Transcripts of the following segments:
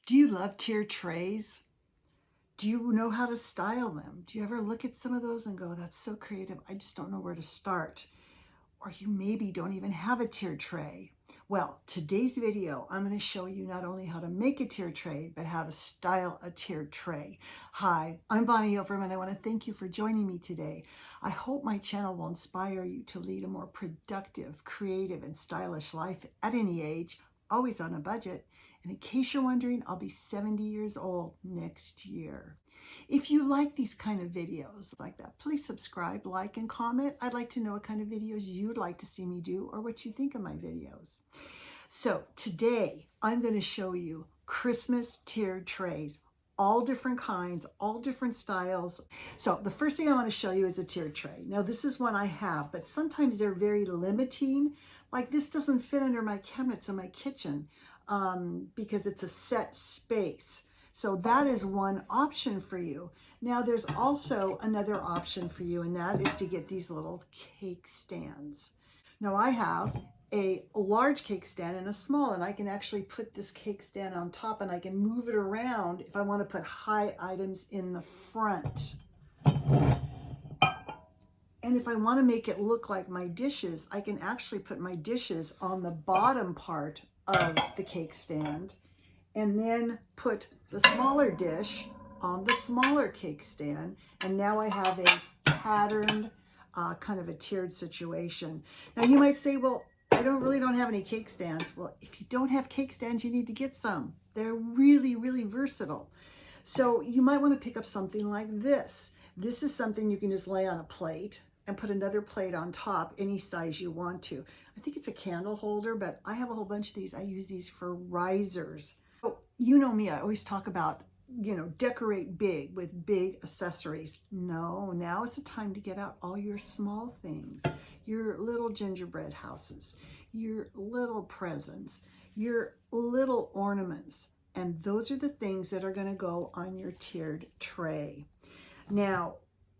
Do you love tiered trays? Do you know how to style them? Do you ever look at some of those and go, that's so creative, I just don't know where to start? Or you maybe don't even have a tiered tray. Well, today's video, I'm going to show you not only how to make a tiered tray, but how to style a tiered tray. Hi, I'm Bonnie Overman. I want to thank you for joining me today. I hope my channel will inspire you to lead a more productive, creative, and stylish life at any age, always on a budget. And in case you're wondering, I'll be 70 years old next year. If you like these kind of videos like that, please subscribe, like, and comment. I'd like to know what kind of videos you'd like to see me do or what you think of my videos. So today I'm going to show you Christmas tiered trays, all different kinds, all different styles. So the first thing I want to show you is a tiered tray. Now this is one I have, but sometimes they're very limiting. Like this doesn't fit under my cabinets in my kitchen because it's a set space. So that is one option for you. Now there's also another option for you, and that is to get these little cake stands. Now I have a large cake stand and a small, and I can actually put this cake stand on top and I can move it around if I want to put high items in the front. And if I want to make it look like my dishes, I can actually put my dishes on the bottom part of the cake stand and then put the smaller dish on the smaller cake stand. And now I have a patterned kind of a tiered situation. Now you might say, well, I really don't have any cake stands. Well, if you don't have cake stands, you need to get some. They're really, really versatile. So you might want to pick up something like this. This is something you can just lay on a plate and put another plate on top, any size you want to. I think it's a candle holder, but I have a whole bunch of these. I use these for risers. So, you know me, I always talk about, decorate big with big accessories. No, now is the time to get out all your small things, your little gingerbread houses, your little presents, your little ornaments. And those are the things that are going to go on your tiered tray. Now,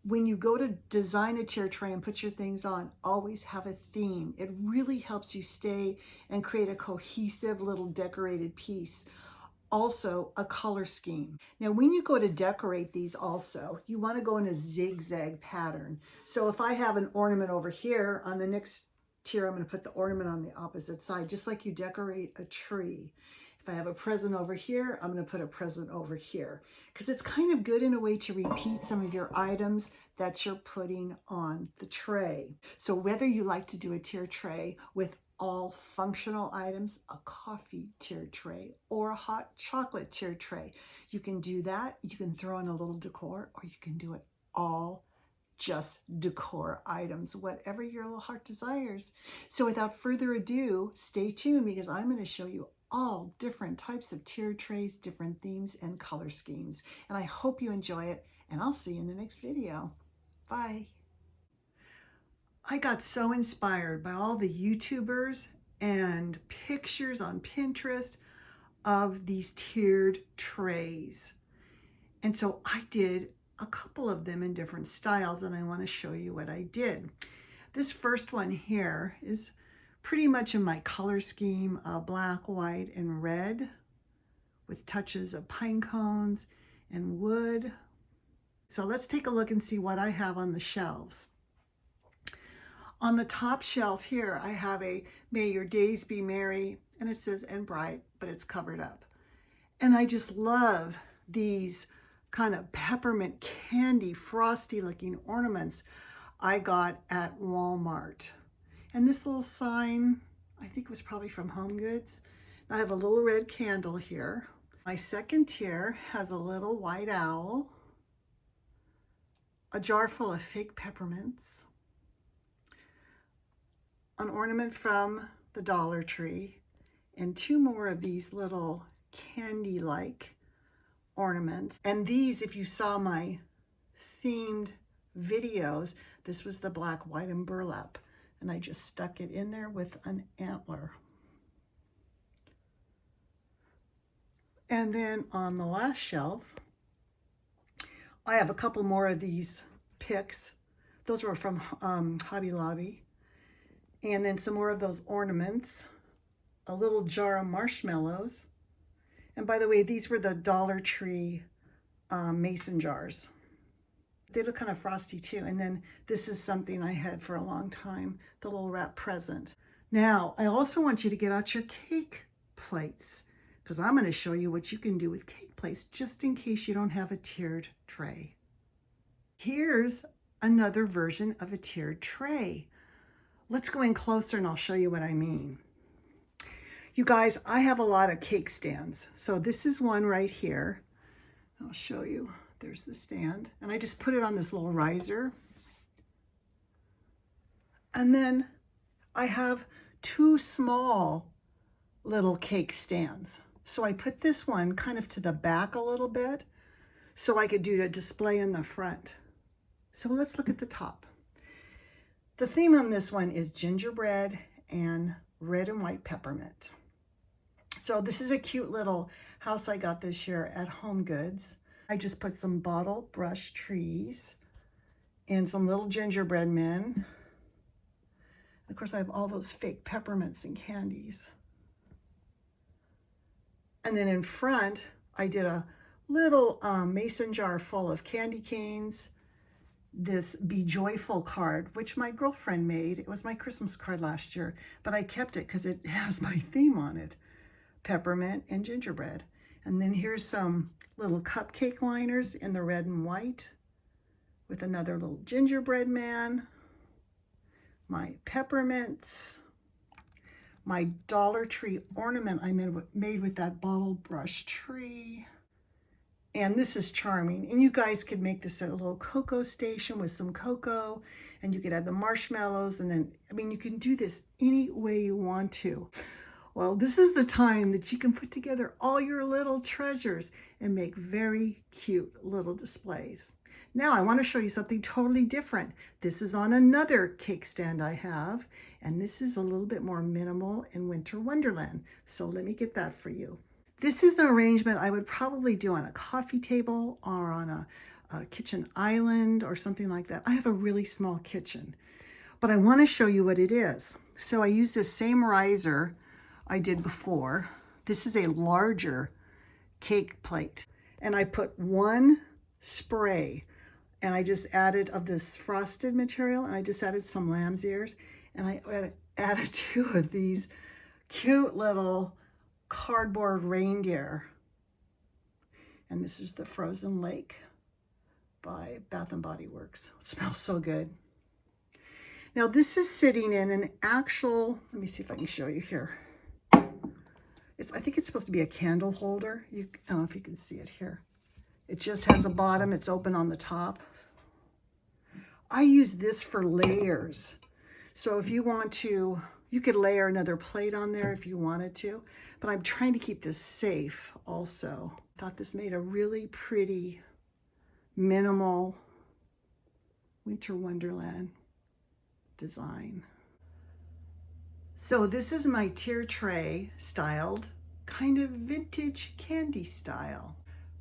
when you go to design a tiered tray and put your things on, always have a theme. It really helps you stay and create a cohesive little decorated piece. Also, a color scheme. Now, when you go to decorate these also, you want to go in a zigzag pattern. So if I have an ornament over here, on the next tier, I'm going to put the ornament on the opposite side, just like you decorate a tree. If I have a present over here, I'm going to put a present over here, because it's kind of good in a way to repeat some of your items that you're putting on the tray. So whether you like to do a tier tray with all functional items, a coffee tiered tray, or a hot chocolate tiered tray, you can do that. You can throw in a little decor, or you can do it all just decor items, whatever your little heart desires. So without further ado, stay tuned, because I'm going to show you all different types of tiered trays, different themes and color schemes. And I hope you enjoy it, and I'll see you in the next video. Bye. I got so inspired by all the YouTubers and pictures on Pinterest of these tiered trays. And so I did a couple of them in different styles, and I want to show you what I did. This first one here is pretty much in my color scheme, black, white, and red, with touches of pine cones and wood. So let's take a look and see what I have on the shelves. On the top shelf here, I have a May Your Days Be Merry, and it says and bright, but it's covered up. And I just love these kind of peppermint candy, frosty looking ornaments I got at Walmart. And this little sign, I think was probably from Home Goods. I have a little red candle here. My second tier has a little white owl, a jar full of fake peppermints, an ornament from the Dollar Tree, and two more of these little candy-like ornaments. And these, if you saw my themed videos, this was the black, white, and burlap. And I just stuck it in there with an antler. And then on the last shelf, I have a couple more of these picks. Those were from Hobby Lobby. And then some more of those ornaments, a little jar of marshmallows, And by the way, these were the Dollar Tree mason jars. They look kind of frosty too. And then this is something I had for a long time, the little wrap present. Now, I also want you to get out your cake plates because I'm going to show you what you can do with cake plates just in case you don't have a tiered tray. Here's another version of a tiered tray. Let's go in closer and I'll show you what I mean. You guys, I have a lot of cake stands. So this is one right here. I'll show you. There's the stand. And I just put it on this little riser. And then I have two small little cake stands. So I put this one kind of to the back a little bit so I could do a display in the front. So let's look at the top. The theme on this one is gingerbread and red and white peppermint. So this is a cute little house I got this year at Home Goods. I just put some bottle brush trees and some little gingerbread men. Of course, I have all those fake peppermints and candies. And then in front, I did a little mason jar full of candy canes, this Be Joyful card, which my girlfriend made. It was my Christmas card last year, but I kept it because it has my theme on it, peppermint and gingerbread. And then here's some little cupcake liners in the red and white with another little gingerbread man, my peppermints, my Dollar Tree ornament I made with that bottle brush tree. And this is charming. And you guys could make this a little cocoa station with some cocoa, and you could add the marshmallows, and then, I mean, you can do this any way you want to. Well, this is the time that you can put together all your little treasures and make very cute little displays. Now I want to show you something totally different. This is on another cake stand I have, and this is a little bit more minimal in Winter Wonderland. So let me get that for you. This is an arrangement I would probably do on a coffee table or on a kitchen island or something like that. I have a really small kitchen, but I want to show you what it is. So I use this same riser I did before. This is a larger cake plate, and I put one spray, and I just added of this frosted material, and I just added some lamb's ears, and I added two of these cute little cardboard reindeer. And this is the Frozen Lake by Bath & Body Works. It smells so good. Now this is sitting in an actual, let me see if I can show you here. I think it's supposed to be a candle holder. I don't know if you can see it here. It just has a bottom. It's open on the top. I use this for layers. So if you want to, you could layer another plate on there if you wanted to, but I'm trying to keep this safe also. I thought this made a really pretty, minimal Winter Wonderland design. So this is my tier tray styled, kind of vintage candy style.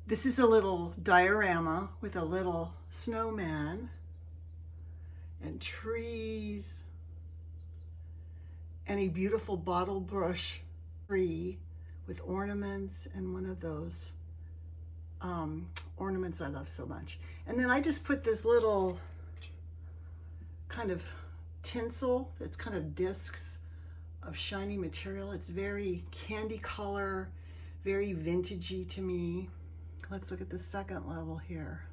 This is a little diorama with a little snowman and trees and a beautiful bottle brush tree with ornaments and one of those ornaments I love so much. And then I just put this little kind of tinsel. It's kind of discs of shiny material. It's very candy color, very vintagey to me. Let's look at the second level here.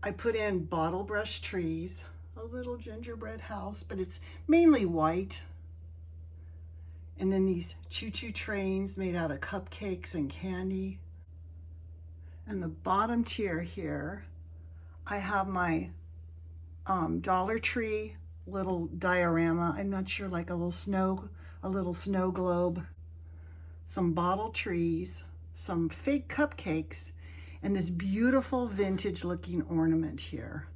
I put in bottle brush trees, a little gingerbread house, but it's mainly white. And then these choo-choo trains made out of cupcakes and candy. And the bottom tier here, I have my Dollar Tree little diorama. I'm not sure, like a little snow globe, some bottle trees, some fake cupcakes, and this beautiful vintage looking ornament here.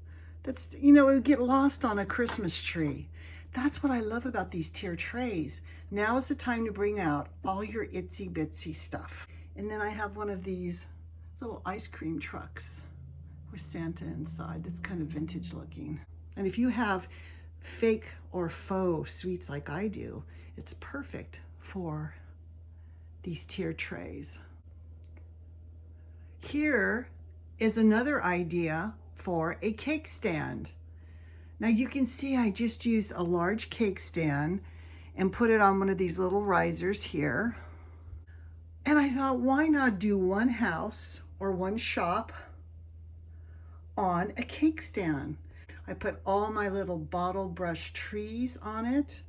That's, you know, it would get lost on a Christmas tree. That's what I love about these tier trays. Now is the time to bring out all your itsy bitsy stuff. And then I have one of these little ice cream trucks with Santa inside. That's kind of vintage looking. And if you have fake or faux sweets like I do, it's perfect for these tier trays. Here is another idea for a cake stand. Now you can see I just used a large cake stand and put it on one of these little risers here. And I thought, why not do one house or one shop on a cake stand? I put all my little bottle brush trees on it.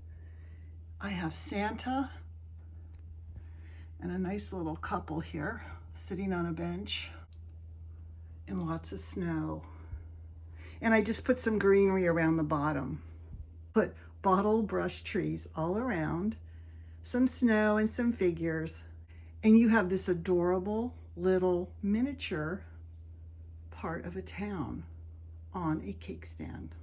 I have Santa and a nice little couple here sitting on a bench, and lots of snow. And I just put some greenery around the bottom. Put bottle brush trees all around, some snow and some figures, and you have this adorable little miniature part of a town on a cake stand.